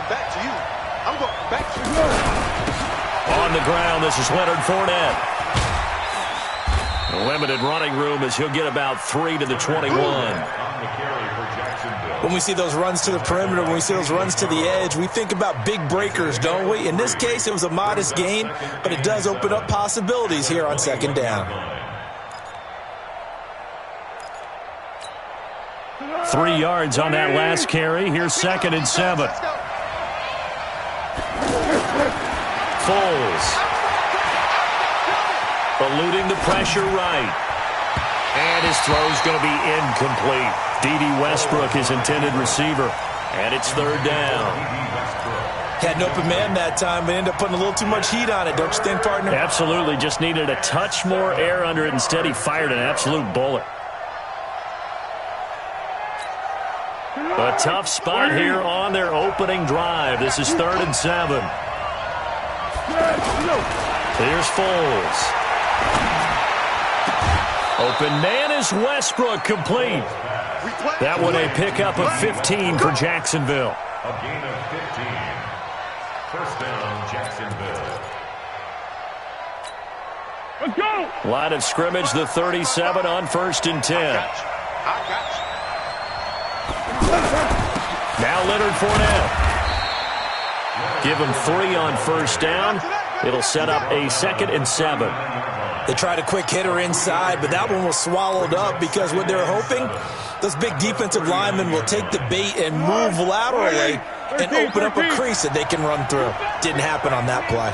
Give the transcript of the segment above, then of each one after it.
back to you. I'm going back to you. On the ground, this is Leonard Fournette. A limited running room as he'll get about 3 to the 21. When we see those runs to the perimeter, when we see those runs to the edge, we think about big breakers, don't we? In this case, it was a modest gain, but it does open up possibilities here on second down. 3 yards on that last carry. Here's 2nd and 7. Foles. Eluding the pressure right. And his throw's going to be incomplete. D.D. Westbrook, his intended receiver. And it's 3rd down. Had an open man that time, but ended up putting a little too much heat on it, don't you think, partner? Absolutely. Just needed a touch more air under it. Instead, he fired an absolute bullet. A tough spot here on their opening drive. This is 3rd and 7. Here's Foles. Open man is Westbrook, complete. That one a pickup of 15 for Jacksonville. A gain of 15. First down, Jacksonville. Let's go. Line of scrimmage, the 37 on 1st and 10. Now Leonard Fournette. Give him 3 on 1st down. It'll set up a 2nd and 7. They tried a quick hitter inside, but that one was swallowed up because what they're hoping, those big defensive linemen will take the bait and move laterally and open up a crease that they can run through. Didn't happen on that play.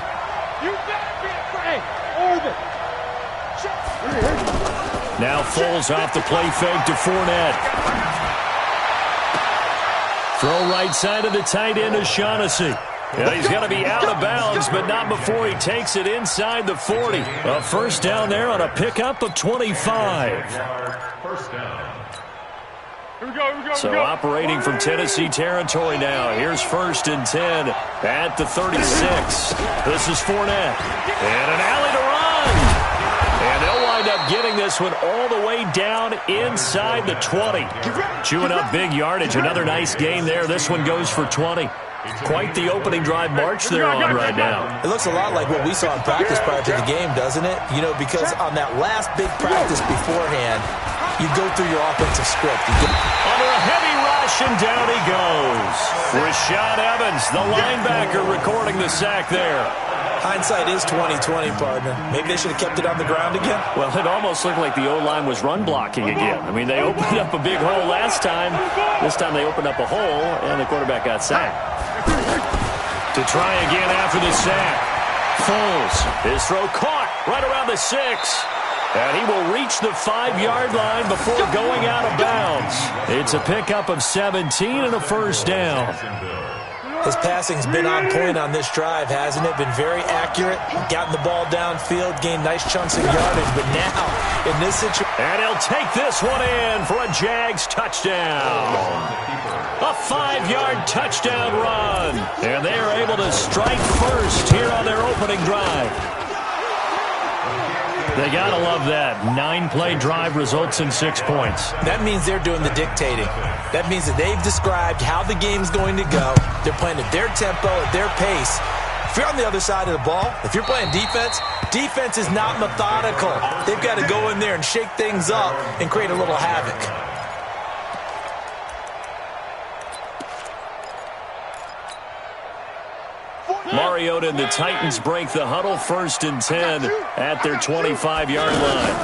Now Foles off the play fake to Fournette. Throw right side of the tight end to Shaughnessy. Yeah, he's going to be out of bounds, but not before he takes it inside the 40. A 1st down there on a pickup of 25. First down. So operating from Tennessee territory now. Here's 1st and 10 at the 36. This is Fournette. And an alley to run. And they'll wind up getting this one all the way down inside the 20. Chewing up big yardage. Another nice gain there. This one goes for 20. Quite the opening drive march they're on right now. It looks a lot like what we saw in practice prior to the game, doesn't it? You know, because on that last big practice beforehand, you go through your offensive script. Under a heavy rush, and down he goes. Rashad Evans, the linebacker, recording the sack there. Hindsight is 20/20, partner. Maybe they should have kept it on the ground again. Well, it almost looked like the O-line was run blocking again. I mean, they opened up a big hole last time. This time they opened up a hole, and the quarterback got sacked. To try again after the sack. Foles, his throw caught right around the 6. And he will reach the 5-yard line before going out of bounds. It's a pickup of 17 and a 1st down. His passing's been on point on this drive, hasn't it? Been very accurate, gotten the ball downfield, gained nice chunks of yardage. But now, in this situation... And he'll take this one in for a Jags touchdown. A 5-yard touchdown run. And they are able to strike first here on their opening drive. They got to love that. 9-play drive results in 6 points. That means they're doing the dictating. That means that they've described how the game's going to go. They're playing at their tempo, at their pace. If you're on the other side of the ball, if you're playing defense, defense is not methodical. They've got to go in there and shake things up and create a little havoc. Mariota and the Titans break the huddle. 1st and 10 at their 25-yard line.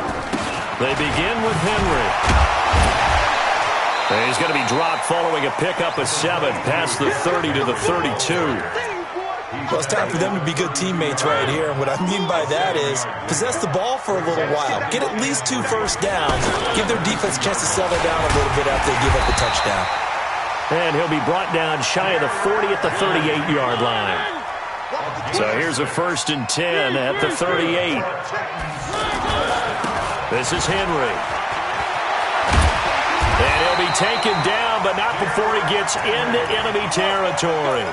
They begin with Henry. And he's going to be dropped following a pickup of 7 past the 30 to the 32. Well, it's time for them to be good teammates right here. And what I mean by that is possess the ball for a little while. Get at least 2 first downs. Give their defense a chance to settle down a little bit after they give up a touchdown. And he'll be brought down shy of the 40 at the 38-yard line. So here's a 1st and 10 at the 38. This is Henry. And he'll be taken down, but not before he gets into enemy territory.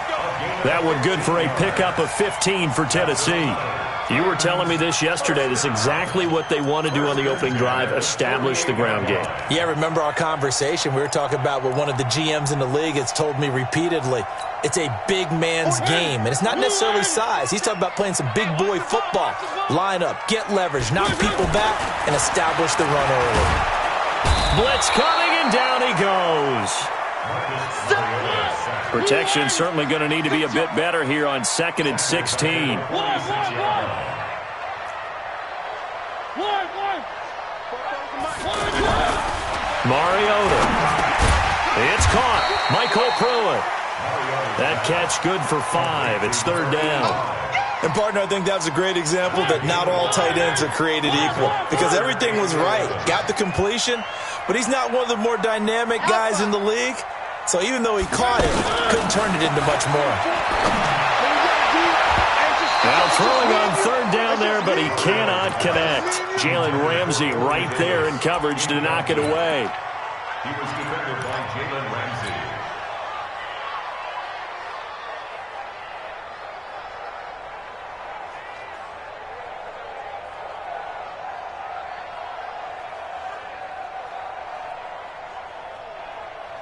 That one good for a pickup of 15 for Tennessee. You were telling me this yesterday. This is exactly what they want to do on the opening drive, establish the ground game. Yeah, remember our conversation. We were talking about what one of the GMs in the league has told me repeatedly. It's a big man's game, and it's not necessarily size. He's talking about playing some big boy football. Line up, get leverage, knock people back, and establish the run early. Blitz coming, and down he goes. Protection certainly going to need to be a bit better here on 2nd and 16. Mariota. It's caught. Michael Pruitt. That catch good for 5. It's 3rd down. And, partner, I think that was a great example that not all tight ends are created equal because everything was right. Got the completion, but he's not one of the more dynamic guys in the league. So even though he caught it, couldn't turn it into much more. Now throwing on 3rd down there, but he cannot connect. Jalen Ramsey right there in coverage to knock it away. He was defended by Jalen Ramsey.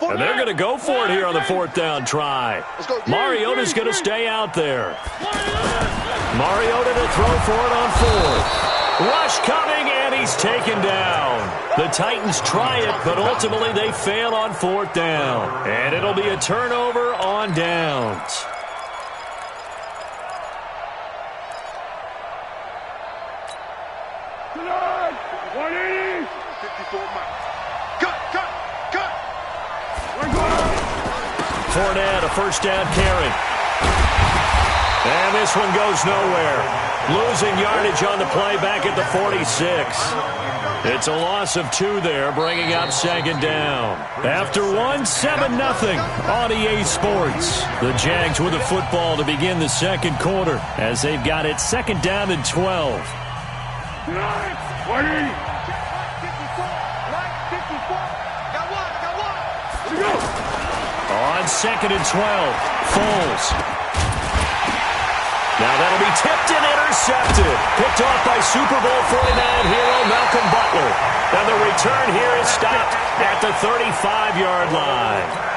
And they're going to go for it here on the 4th down try. Mariota's going to stay out there. Mariota to throw for it on 4th. Rush coming, and he's taken down. The Titans try it, but ultimately they fail on 4th down. And it'll be a turnover on downs. Fournette, a 1st down carry. And this one goes nowhere. Losing yardage on the play back at the 46. It's a loss of 2 there, bringing up 2nd down. After 1, 7-0 on EA Sports. The Jags with the football to begin the 2nd quarter as they've got it 2nd down and 12. On 2nd and 12, Foles. Now that'll be tipped and intercepted. Picked off by Super Bowl 49 hero Malcolm Butler. And the return here is stopped at the 35-yard line.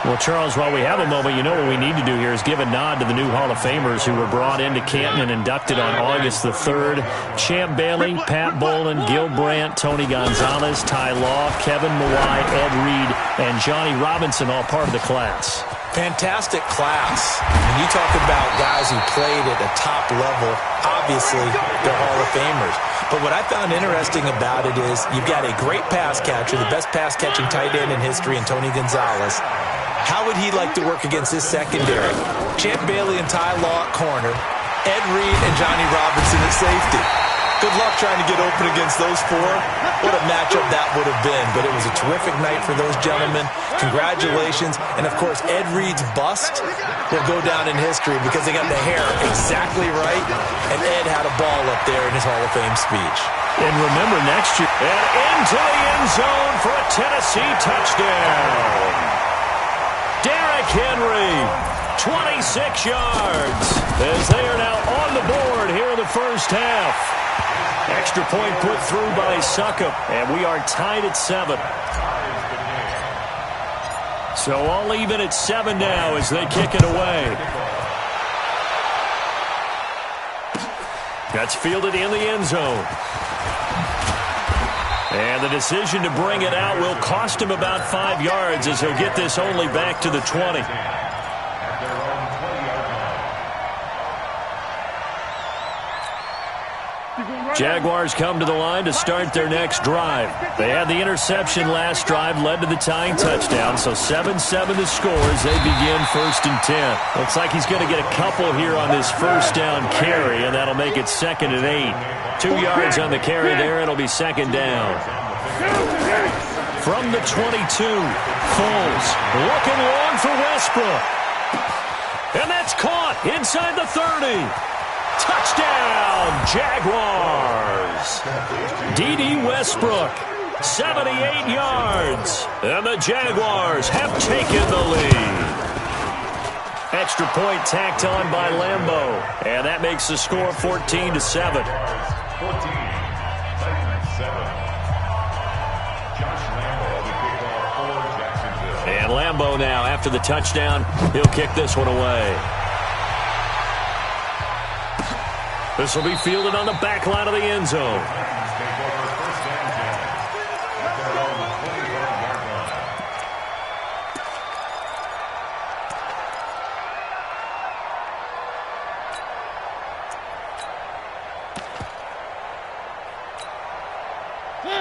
Well, Charles, while we have a moment, you know what we need to do here is give a nod to the new Hall of Famers who were brought into Canton and inducted on August the 3rd. Champ Bailey, Pat Bowlen, Gil Brandt, Tony Gonzalez, Ty Law, Kevin Mawai, Ed Reed, and Johnny Robinson, all part of the class. Fantastic class. When you talk about guys who played at a top level, obviously they're Hall of Famers. But what I found interesting about it is you've got a great pass catcher, the best pass-catching tight end in history, in Tony Gonzalez. How would he like to work against his secondary? Champ Bailey and Ty Law at corner, Ed Reed and Johnny Robinson at safety. Good luck trying to get open against those 4. What a matchup that would have been. But it was a terrific night for those gentlemen. Congratulations. And, of course, Ed Reed's bust will go down in history because they got the hair exactly right. And Ed had a ball up there in his Hall of Fame speech. And remember, next year, and into the end zone for a Tennessee touchdown. Derrick Henry, 26 yards, as they are now on the board here in the 1st half. Extra point put through by Succop, and we are tied at 7. So all even at 7 now as they kick it away. That's fielded in the end zone. And the decision to bring it out will cost him about 5 yards as he'll get this only back to the 20. Jaguars come to the line to start their next drive. They had the interception last drive, led to the tying touchdown, so 7-7 the score as they begin 1st and 10. Looks like he's going to get a couple here on this 1st down carry, and that'll make it 2nd and 8. 2 yards on the carry there, it'll be 2nd down. From the 22, Foles looking long for Westbrook. And that's caught inside the 30. Touchdown, Jaguars. D.D. Westbrook, 78 yards. And the Jaguars have taken the lead. Extra point tacked on by Lambeau. And that makes the score 14-7. 14, Titans 7. Josh Lambeau, the kickoff for Jacksonville. And Lambeau combo now. After the touchdown, he'll kick this one away. This will be fielded on the back line of the end zone.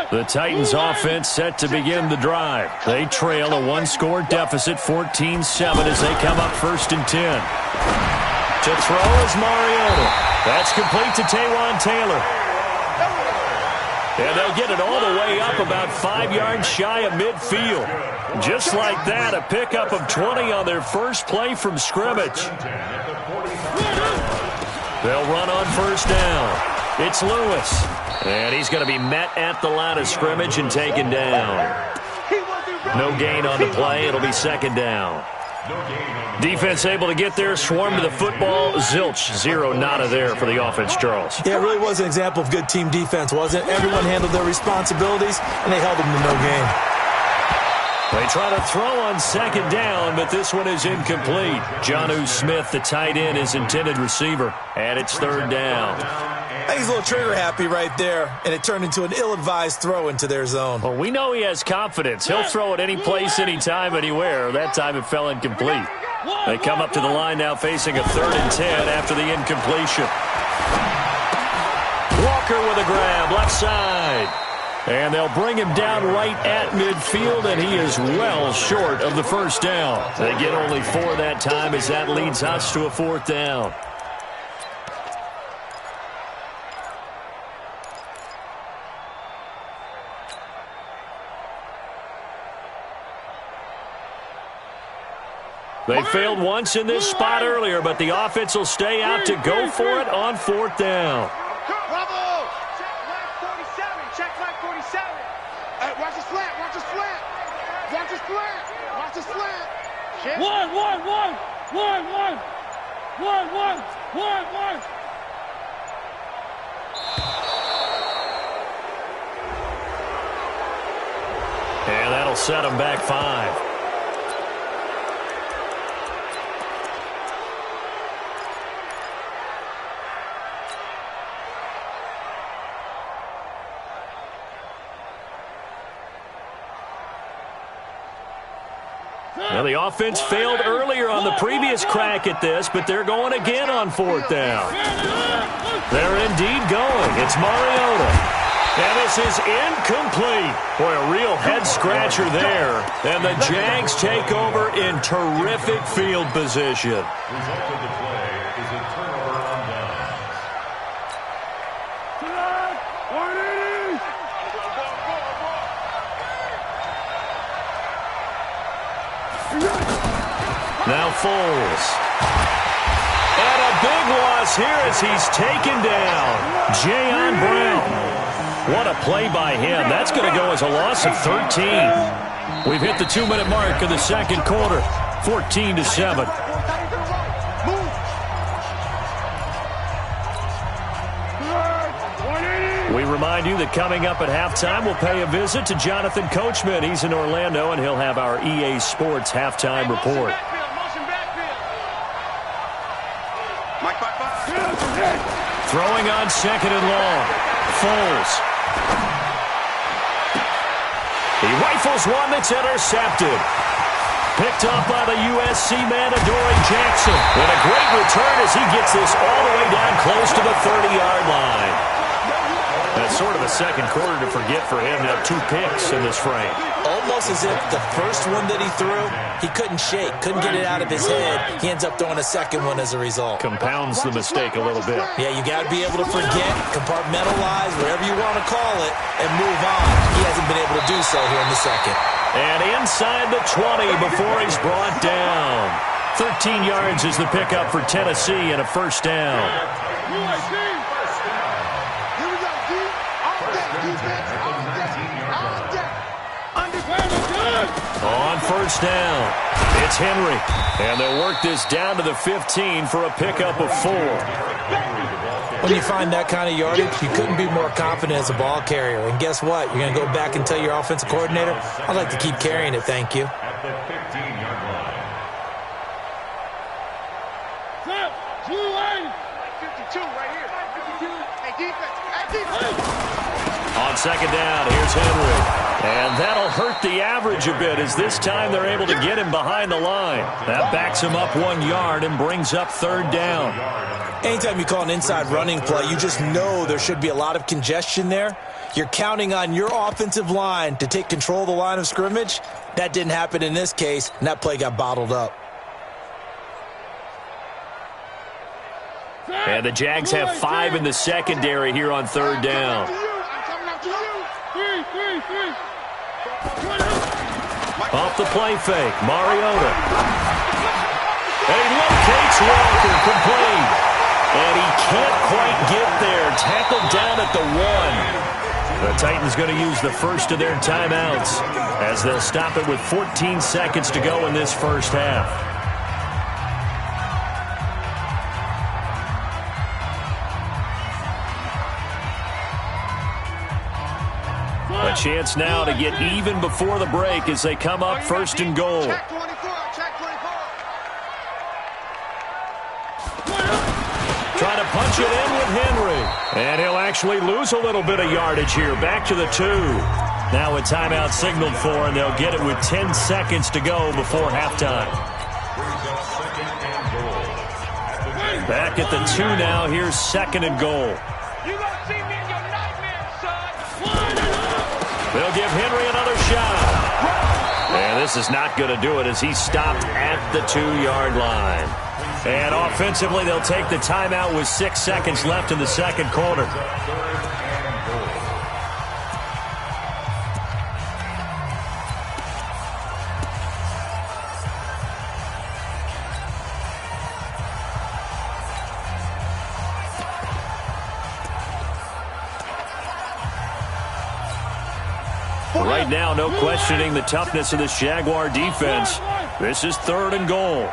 The Titans offense set to begin the drive. They trail a one-score deficit, 14-7, as they come up 1st and 10. To throw is Mariota. That's complete to Taywan Taylor. And they'll get it all the way up about 5 yards shy of midfield. Just like that, a pickup of 20 on their first play from scrimmage. They'll run on 1st down. It's Lewis. And he's going to be met at the line of scrimmage and taken down. No gain on the play. It'll be 2nd down. Defense able to get there, swarm to the football. Zilch, 0 nada there for the offense, Charles. Yeah, it really was an example of good team defense, wasn't it? Everyone handled their responsibilities, and they held them to no gain. They try to throw on 2nd down, but this one is incomplete. Jonnu Smith, the tight end, is intended receiver, and it's 3rd down. I think he's a little trigger happy right there, and it turned into an ill-advised throw into their zone. Well, we know he has confidence. He'll throw it any place, anytime, anywhere. That time it fell incomplete. They come up to the line now facing a 3rd and 10 after the incompletion. Walker with a grab, left side. And they'll bring him down right at midfield, and he is well short of the 1st down. They get only 4 that time as that leads us to a 4th down. They failed once in this spot earlier, but the offense will stay out to go for it on 4th down. Bravo! Check flag 47. Check flag 47. Hey, watch his slant. Watch his slant. Watch his slant. Watch his slant. One. And that'll set them back 5. Now, the offense failed earlier on the previous crack at this, but they're going again on 4th down. They're indeed going. It's Mariota. And this is incomplete. Boy, a real head-scratcher there. And the Jags take over in terrific field position. Result of the play is a turnover on downs. Now Foles. And a big loss here as he's taken down. Jayon Brown. What a play by him. That's going to go as a loss of 13. We've hit the 2-minute mark of the 2nd quarter. 14-7. We remind you that coming up at halftime, we'll pay a visit to Jonathan Coachman. He's in Orlando, and he'll have our EA Sports halftime report. Throwing on 2nd and long. Foles. He rifles one that's intercepted. Picked up by the USC man, Adoree Jackson. And a great return as he gets this all the way down close to the 30-yard line. That's sort of a 2nd quarter to forget for him to have 2 picks in this frame. Almost as if the first one that he threw, he couldn't shake, couldn't get it out of his head. He ends up throwing a 2nd one as a result. Compounds the mistake a little bit. Yeah, you got to be able to forget, compartmentalize, whatever you want to call it, and move on. He hasn't been able to do so here in the 2nd. And inside the 20 before he's brought down. 13 yards is the pickup for Tennessee and a 1st down. On 1st down, it's Henry. And they'll work this down to the 15 for a pickup of 4. When you find that kind of yardage, you couldn't be more confident as a ball carrier. And guess what? You're going to go back and tell your offensive coordinator, I'd like to keep carrying it, thank you. At the 15-yard 52 right here. 52. Hey, defense. Hey, defense. On second down, here's Henry. And that'll hurt the average a bit as this time they're able to get him behind the line. That backs him up 1 yard and brings up third down. Anytime you call an inside running play, you just know there should be a lot of congestion there. You're counting on your offensive line to take control of the line of scrimmage. That didn't happen in this case, and that play got bottled up. And the Jags have 5 in the secondary here on third down. Off the play fake, Mariota. And he locates Walker, complete. And he can't quite get there. Tackled down at the 1. The Titans going to use the first of their timeouts as they'll stop it with 14 seconds to go in this first half. A chance now to get even before the break as they come up first and goal. Check 24. Check 24. Trying to punch it in with Henry. And he'll actually lose a little bit of yardage here. Back to the 2. Now a timeout signaled for, and they'll get it with 10 seconds to go before halftime. Back at the 2 now. Here's second and goal. You gonna see me in your nightmares, son. They'll give Henry another shot. And this is not going to do it as he's stopped at the 2-yard line. And offensively, they'll take the timeout with 6 seconds left in the second quarter. Right now, no questioning the toughness of this Jaguar defense. This is third and goal.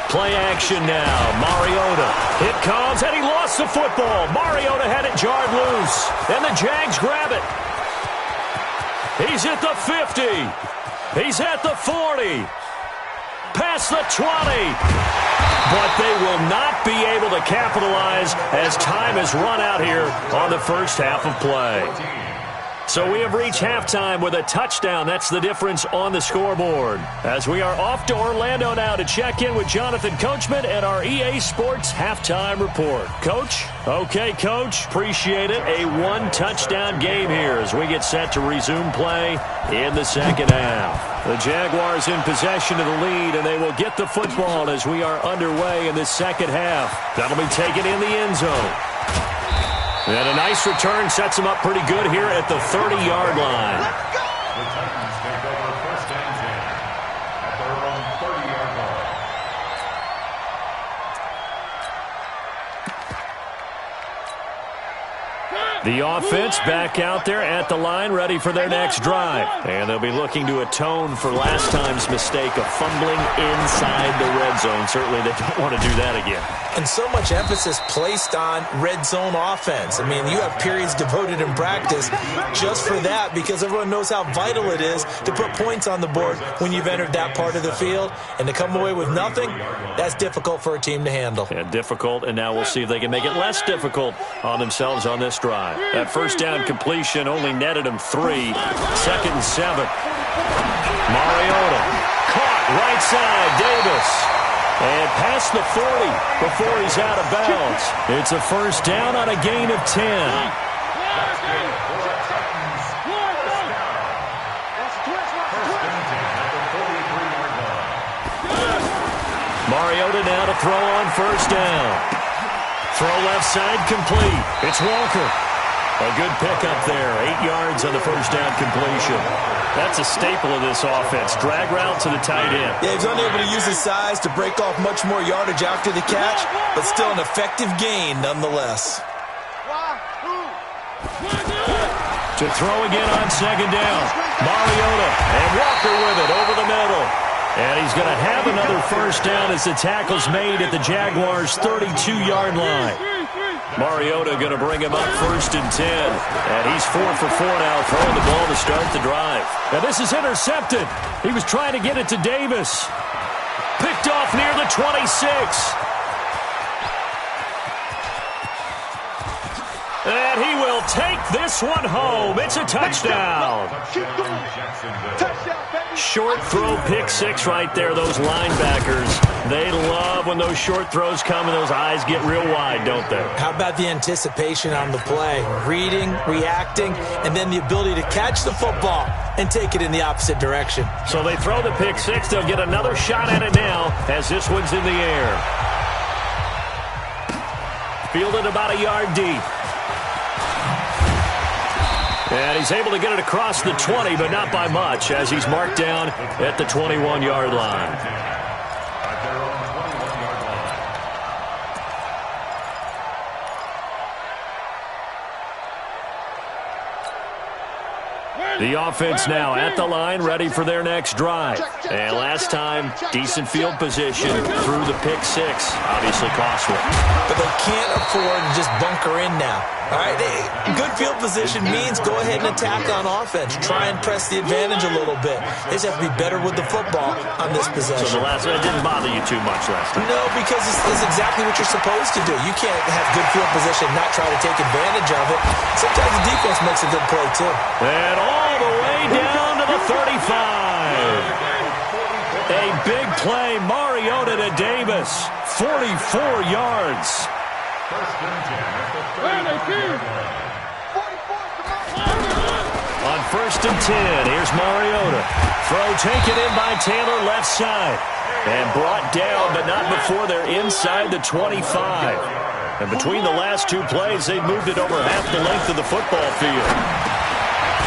Play action now. Mariota. It comes, and he lost the football. Mariota had it jarred loose, and the Jags grab it. He's at the 50. He's at the 40. Past the 20. But they will not be able to capitalize as time has run out here on the first half of play. So we have reached halftime with a touchdown. That's the difference on the scoreboard. As we are off to Orlando now to check in with Jonathan Coachman and our EA Sports halftime report. Coach? Okay, Coach. Appreciate it. A 1-touchdown game here as we get set to resume play in the second half. The Jaguars in possession of the lead, and they will get the football as we are underway in the second half. That'll be taken in the end zone. And a nice return sets them up pretty good here at the 30-yard line. The Titans take over first and 10 at their own 30-yard line. The offense back out there at the line, ready for their next drive. And they'll be looking to atone for last time's mistake of fumbling inside the red zone. Certainly they don't want to do that again. And so much emphasis placed on red zone offense. I mean, you have periods devoted in practice just for that because everyone knows how vital it is to put points on the board when you've entered that part of the field. And to come away with nothing, that's difficult for a team to handle. Yeah, difficult, and now we'll see if they can make it less difficult on themselves on this drive. That first down completion only netted them 3. Second and 7. Mariota caught right side, Davis. And past the 40 before he's out of bounds. It's a first down on a gain of 10. Mariota now to throw on first down. Throw left side complete. It's Walker. A good pickup there. 8 yards on the first down completion. That's a staple of this offense. Drag route to the tight end. Yeah, he's unable to use his size to break off much more yardage after the catch, but still an effective gain nonetheless. To throw again on second down. Mariota and Walker with it over the middle. And he's going to have another first down as the tackle's made at the Jaguars' 32-yard line. Mariota going to bring him up first and 10. And he's 4 for 4 now, throwing the ball to start the drive. Now this is intercepted. He was trying to get it to Davis. Picked off near the 26. And he will take this one home. It's a touchdown. Short throw, pick six right there. Those linebackers, they love when those short throws come and those eyes get real wide, don't they? How about the anticipation on the play? Reading, reacting, and then the ability to catch the football and take it in the opposite direction. So they throw the pick six. They'll get another shot at it now as this one's in the air. Fielded about a yard deep. And he's able to get it across the 20, but not by much, as he's marked down at the 21-yard line. At their own 21-yard line. The offense now at the line, ready for their next drive. And last time, decent field position through the pick six. Obviously costly. But they can't afford to just bunker in now. All right, good field position means go ahead and attack on offense. Try and press the advantage a little bit. They just have to be better with the football on this possession. So the last one didn't bother you too much last time? No, because it's exactly what you're supposed to do. You can't have good field position and not try to take advantage of it. Sometimes the defense makes a good play, too. And all the way down to the 35. A big play, Mariota to Davis. 44 yards. First and 10 at the 30-yard line. On first and 10, here's Mariota. Throw taken in by Taylor left side. And brought down, but not before they're inside the 25. And between the last two plays, they've moved it over half the length of the football field.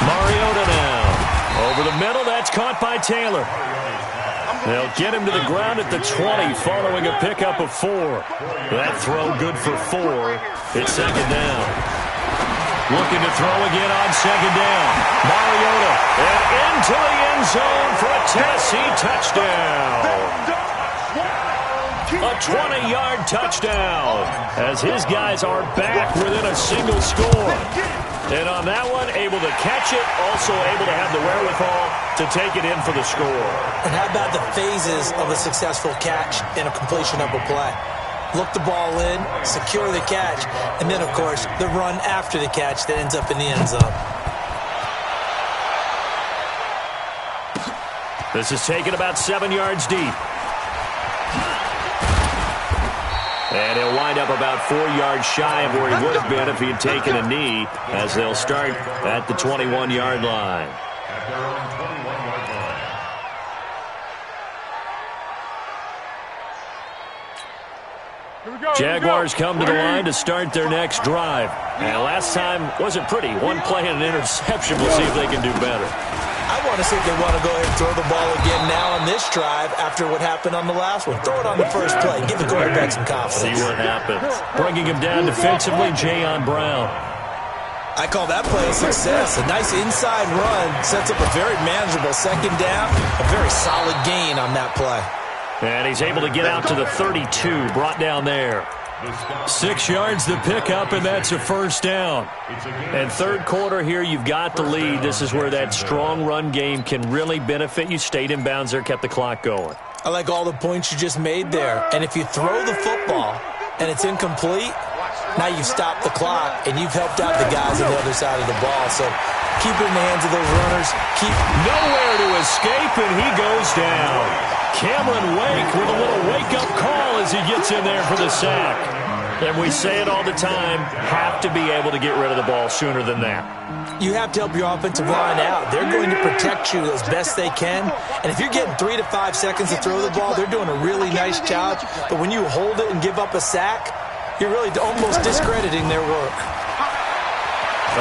Mariota now. Over the middle, that's caught by Taylor. They'll get him to the ground at the 20 following a pickup of 4. That throw good for 4. It's second down. Looking to throw again on second down. Mariota and into the end zone for a Tennessee touchdown. A 20-yard touchdown as his guys are back within a single score. And on that one, able to catch it, also able to have the wherewithal to take it in for the score. And how about the phases of a successful catch and a completion of a play? Look the ball in, secure the catch, and then, of course, the run after the catch that ends up in the end zone. This is taken about 7 yards deep. And he'll wind up about 4 yards shy of where he would have been if he had taken a knee, as they'll start at the 21-yard line. At their own 21-yard line. Jaguars come to the line to start their next drive. And last time wasn't pretty. One play and an interception. We'll see if they can do better. I want to see if they want to go ahead and throw the ball again now on this drive after what happened on the last one. Throw it on the first play. Give the quarterback some confidence. See what happens. Bringing him down defensively, Jayon Brown. I call that play a success. A nice inside run sets up a very manageable second down. A very solid gain on that play. And he's able to get out to the 32, brought down there. 6 yards the pickup, and that's a first down. And third quarter here, you've got the lead. This is where that strong run game can really benefit you. Stayed in bounds there, kept the clock going. I like all the points you just made there. And if you throw the football and it's incomplete, now you've stopped the clock and you've helped out the guys on the other side of the ball. So keep it in the hands of those runners. Keep nowhere to escape, and he goes down. Cameron Wake with a little wake-up call as he gets in there for the sack. And we say it all the time, have to be able to get rid of the ball sooner than that. You have to help your offensive line out. They're going to protect you as best they can. And if you're getting 3 to 5 seconds to throw the ball, they're doing a really nice job. But when you hold it and give up a sack, you're really almost discrediting their work.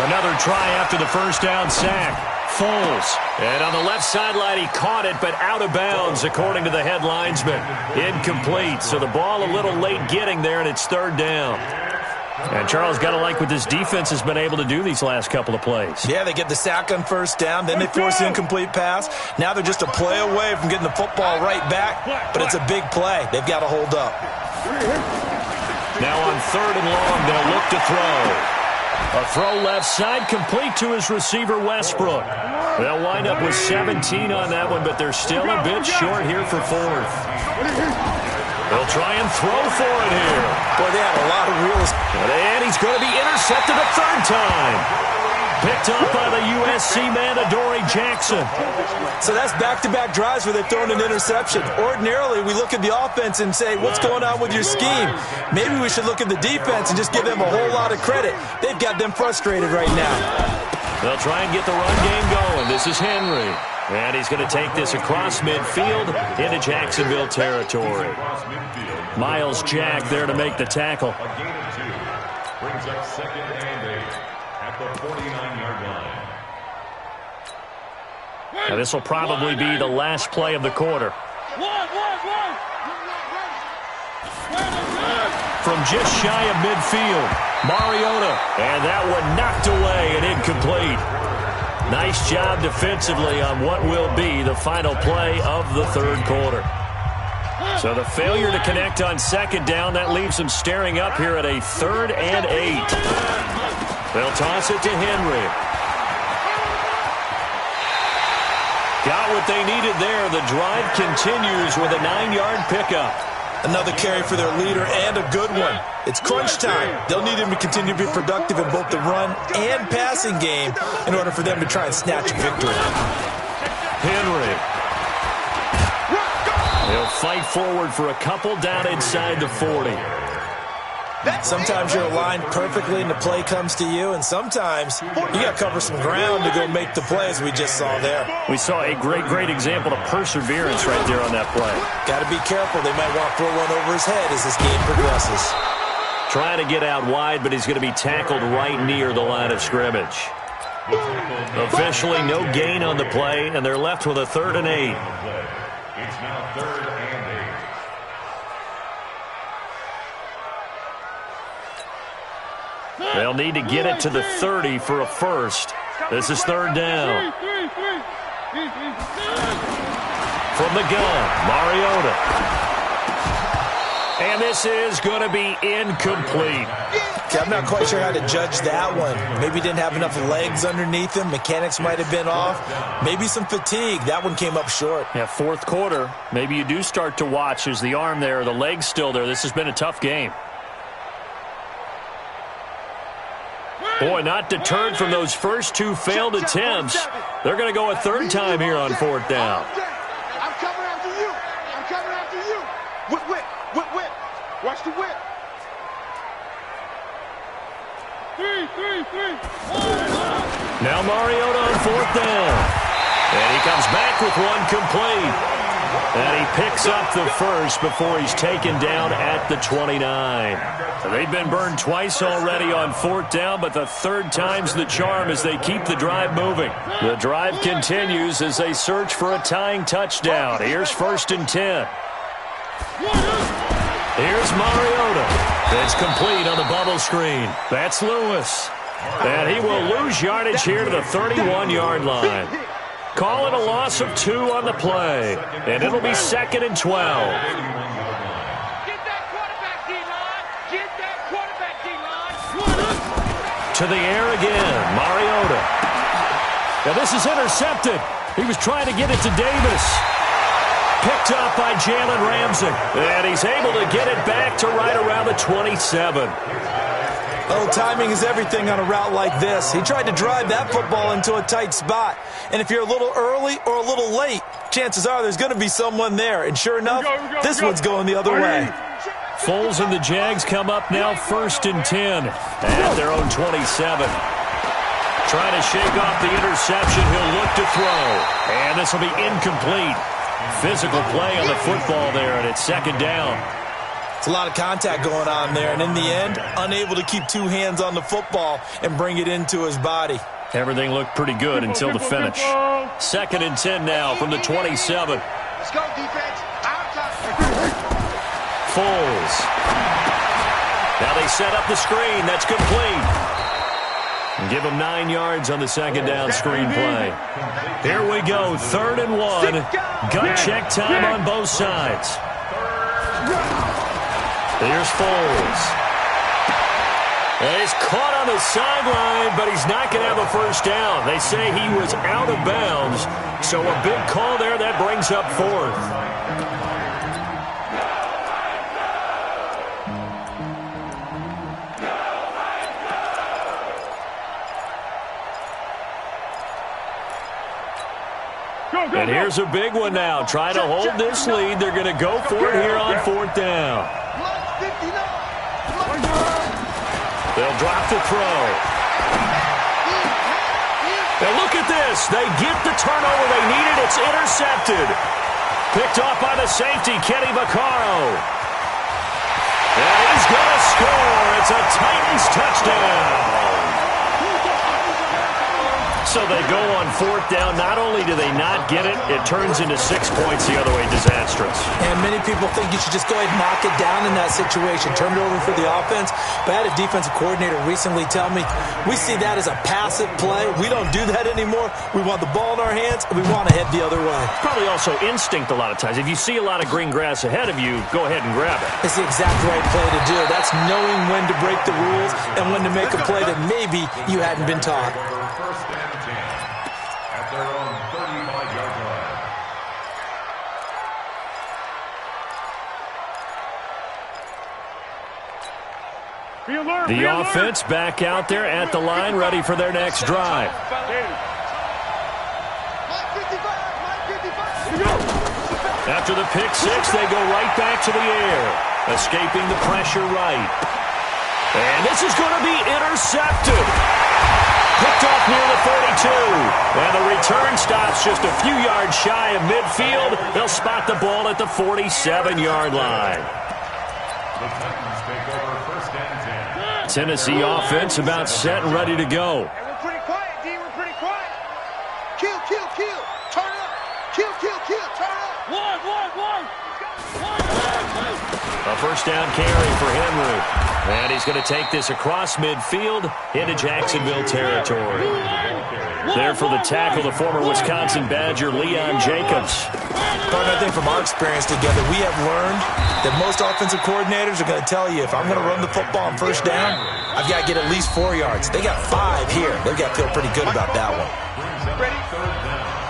Another try after the first down sack. Foles. And on the left sideline, he caught it, but out of bounds, according to the head linesman. Incomplete. So the ball a little late getting there, and it's third down. And Charles, got to like what this defense has been able to do these last couple of plays. Yeah, they get the sack on first down, then they force the incomplete pass. Now they're just a play away from getting the football right back, but it's a big play. They've got to hold up. Now on third and long, they'll look to throw. A throw left side, complete to his receiver, Westbrook. They'll wind up with 17 on that one, but they're still a bit short here for fourth. They'll try and throw for it here. Boy, they had a lot of real estate. And he's going to be intercepted a third time. Picked up by the USC man, Adoree Jackson. So that's back-to-back drives where they've thrown an interception. Ordinarily, we look at the offense and say, what's going on with your scheme? Maybe we should look at the defense and just give them a whole lot of credit. They've got them frustrated right now. They'll try and get the run game going. This is Henry. And he's going to take this across midfield into Jacksonville territory. Miles Jack there to make the tackle. A gain of 2. Brings up 2nd and 8 at the 49-yard line. Now this will probably be the last play of the quarter. From just shy of midfield, Mariota. And that one knocked away and incomplete. Nice job defensively on what will be the final play of the third quarter. So the failure to connect on second down, that leaves them staring up here at a 3rd and 8. They'll toss it to Henry. Got what they needed there. The drive continues with a 9-yard pickup. Another carry for their leader and a good one. It's crunch time. They'll need him to continue to be productive in both the run and passing game in order for them to try and snatch a victory. Henry. They'll fight forward for a couple down inside the 40. Sometimes you're aligned perfectly and the play comes to you, and sometimes you got to cover some ground to go make the plays we just saw there. We saw a great example of perseverance right there on that play. Got to be careful. They might want to throw one over his head as this game progresses. Trying to get out wide, but he's going to be tackled right near the line of scrimmage. Officially no gain on the play, and they're left with a 3rd and 8. It's now 3rd and 8. They'll need to get it to the 30 for a first. This is 3rd down. From the gun, Mariota. And this is going to be incomplete. Okay, I'm not quite sure how to judge that one. Maybe he didn't have enough legs underneath him. Mechanics might have been off. Maybe some fatigue. That one came up short. Yeah, 4th quarter. Maybe you do start to watch. Is the arm there, the leg's still there. This has been a tough game. Boy, not deterred from those first 2 failed attempts. They're going to go a 3rd time here on 4th down. I'm coming after you. I'm coming after you. Whip. Watch the whip. 3. Now Mariota on 4th down. And he comes back with one complete. And he picks up the first before he's taken down at the 29. They've been burned twice already on 4th down, but the 3rd time's the charm as they keep the drive moving. The drive continues as they search for a tying touchdown. Here's 1st and 10. Here's Mariota. It's complete on the bubble screen. That's Lewis. And he will lose yardage here to the 31-yard line. Call it a loss of 2 on the play. And it'll be 2nd and 12. To the air again, Mariota. Now this is intercepted. He was trying to get it to Davis. Picked up by Jalen Ramsey. And he's able to get it back to right around the 27. Oh, timing is everything on a route like this. He tried to drive that football into a tight spot. And if you're a little early or a little late, chances are there's going to be someone there. And sure enough, this one's going the other way. Foles and the Jags come up now 1st and 10 at their own 27. Trying to shake off the interception. He'll look to throw. And this will be incomplete. Physical play on the football there, and it's 2nd down. It's a lot of contact going on there, and in the end, unable to keep 2 hands on the football and bring it into his body. Everything looked pretty good until the finish. 2nd and 10 now from the 27. Let's go, defense. Foles. Now they set up the screen. That's complete. And give them 9 yards on the 2nd down screen play. Here we go, 3rd and 1. Gut check time on both sides. Here's Foles. And he's caught on the sideline, but he's not going to have a first down. They say he was out of bounds, so a big call there that brings up 4th. And here's a big one now. Trying to hold this lead. They're going to go for it here on 4th down. They'll drop the throw. And look at this. They get the turnover they needed. It's intercepted. Picked off by the safety, Kenny Vaccaro. And he's going to score. It's a Titans touchdown. So they go on 4th down. Not only do they not get it, it turns into 6 points the other way. Disastrous. And many people think you should just go ahead and knock it down in that situation. Turn it over for the offense. But I had a defensive coordinator recently tell me, we see that as a passive play. We don't do that anymore. We want the ball in our hands, and we want to head the other way. Probably also instinct a lot of times. If you see a lot of green grass ahead of you, go ahead and grab it. It's the exact right play to do. That's knowing when to break the rules and when to make a play that maybe you hadn't been taught. First and 10 at their own 35-yard line. The offense back out there at the line, ready for their next drive. After the pick six, they go right back to the air, escaping the pressure right. And this is going to be intercepted. Picked off near the 32. And the return stops just a few yards shy of midfield. They'll spot the ball at the 47-yard line. The Titans take over first and 10. Tennessee offense about set and ready to go. And we're pretty quiet, D. We're pretty quiet. Kill, kill, kill. Turn up. Kill, kill, kill. Turn up. One. A first down carry for Henry. And he's going to take this across midfield into Jacksonville territory. There for the tackle, the former Wisconsin Badger, Leon Jacobs. Partner, I think from our experience together, we have learned that most offensive coordinators are going to tell you, if I'm going to run the football on first down, I've got to get at least 4 yards. They got 5 here. They've got to feel pretty good about that one. Ready? Third down.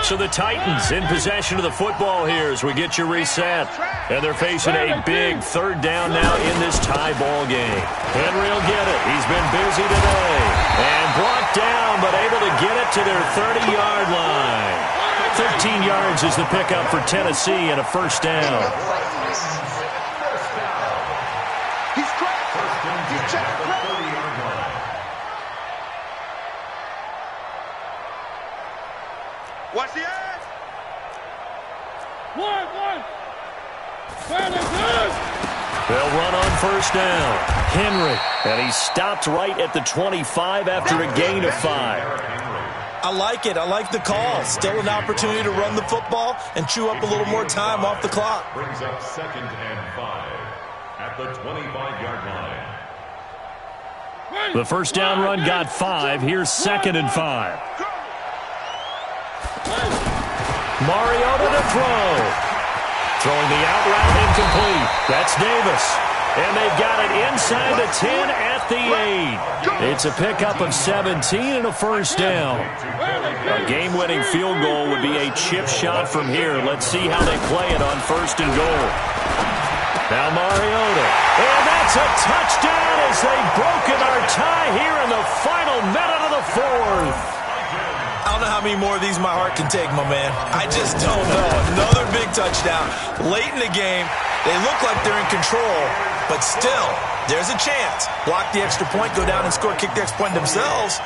So the Titans in possession of the football here as we get you reset. And they're facing a big third down now in this tie ball game. Henry will get it. He's been busy today. And brought down, but able to get it to their 30-yard line. 13 yards is the pickup for Tennessee and a first down. He's cracked. He's checked. Watch the edge. One. They'll run on first down. Henry, and he's stopped right at the 25 after a gain of 5. I like it. I like the call. Still an opportunity to run the football and chew up a little more time off the clock. Brings up 2nd and 5 at the 25-yard line. The first down run got 5. Here's 2nd and 5. Mariota to throw. Throwing the out route incomplete. That's Davis. And they've got it inside the 10 at the 8. It's a pickup of 17 and a first down. A game-winning field goal would be a chip shot from here. Let's see how they play it on 1st and goal. Now Mariota. And that's a touchdown as they've broken our tie here in the final minute of the 4th. I don't know how many more of these my heart can take, my man. I just don't know. Another big touchdown. Late in the game, they look like they're in control, but still, there's a chance. Block the extra point, go down and score, kick the extra point themselves.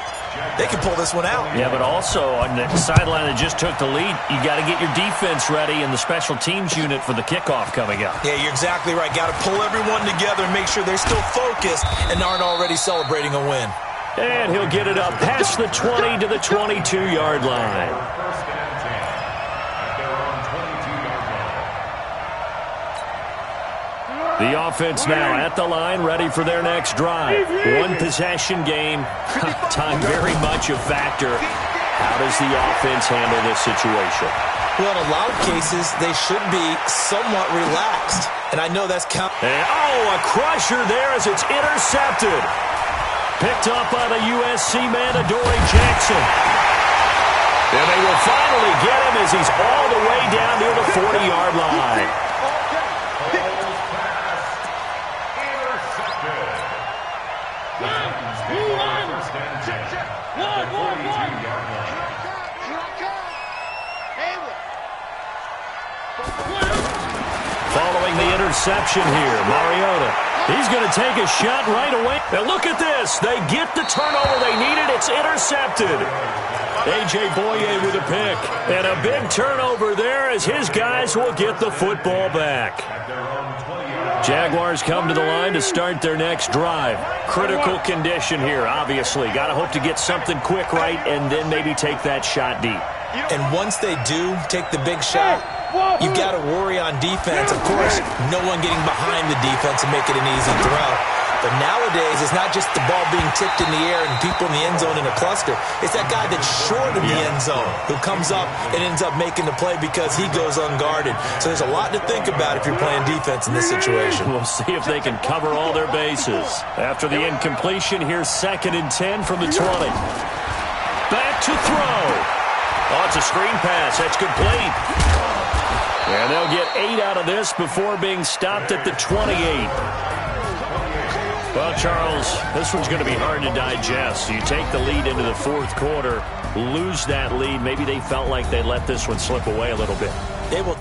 They can pull this one out. Yeah, but also on the sideline that just took the lead, you got to get your defense ready and the special teams unit for the kickoff coming up. Yeah, you're exactly right. Got to pull everyone together and make sure they're still focused and aren't already celebrating a win. And he'll get it up past the 20 to the 22-yard line. First and 10 at their own 22-yard line. The offense now at the line, ready for their next drive. One possession game. Time very much a factor. How does the offense handle this situation? Well, in a lot of cases, they should be somewhat relaxed. And I know that's And, a crusher there as it's intercepted. Picked up by the USC man, Adoree Jackson. And they will finally get him as he's all the way down near the 40-yard line. Intercepted. interception here. Mariota, he's going to take a shot right away. And look at this. They get the turnover they needed. It's intercepted. A.J. Boye with a pick. And a big turnover there as his guys will get the football back. Jaguars come to the line to start their next drive. Critical condition here, obviously. Got to hope to get something quick right and then maybe take that shot deep. And once they do take the big shot, you've got to worry on defense. Of course, no one getting behind the defense and make it an easy throw. But nowadays, it's not just the ball being tipped in the air and people in the end zone in a cluster. It's that guy that's short of the end zone who comes up and ends up making the play because he goes unguarded. So there's a lot to think about if you're playing defense in this situation. We'll see if they can cover all their bases. After the incompletion, here's 2nd and 10 from the 20. Back to throw. Oh, it's a screen pass. That's complete. And they'll get 8 out of this before being stopped at the 28. Well, Charles, this one's going to be hard to digest. You take the lead into the 4th quarter, lose that lead. Maybe they felt like they let this one slip away a little bit. They will.